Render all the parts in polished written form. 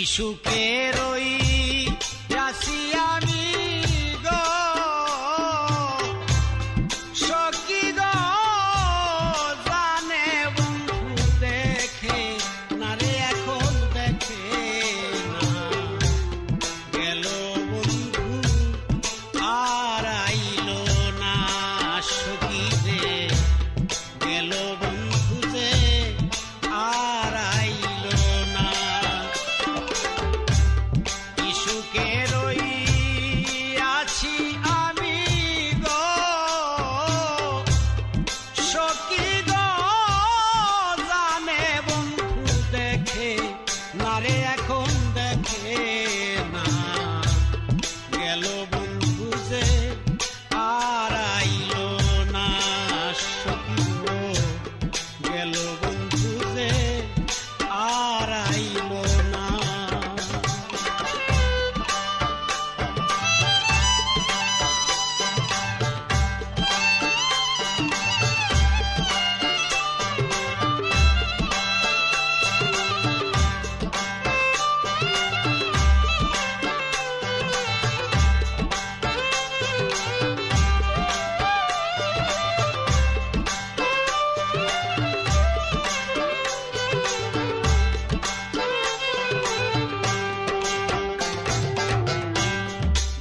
সুখের ওই আছি আমি গো সখী গো জানে বন্ধু দেখে না রে এখন দেখে না গেল বন্ধু আর আইলো না সখী রে গেল বন্ধু যে আর আইলো না সুখের ওই আছি আমি গো সখী গো জানে বন্ধু দেখে না রে এখন দেখে না গেল বন্ধু যে আর আইলো না সখী গো গেল বন্ধু যে আর আইলো না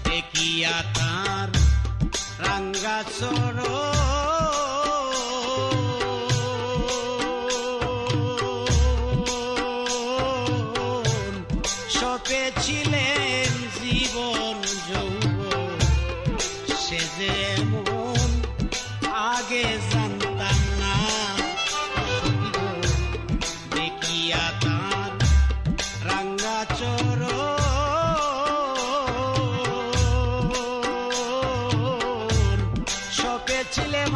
দেখিয়া তার রাঙ্গা চরণ সপেছিলেন জীবন যৌবন সে যে এমন আগে জানতাম না দেখিয়া তার রাঙ্গা চরণ সপেছিলাম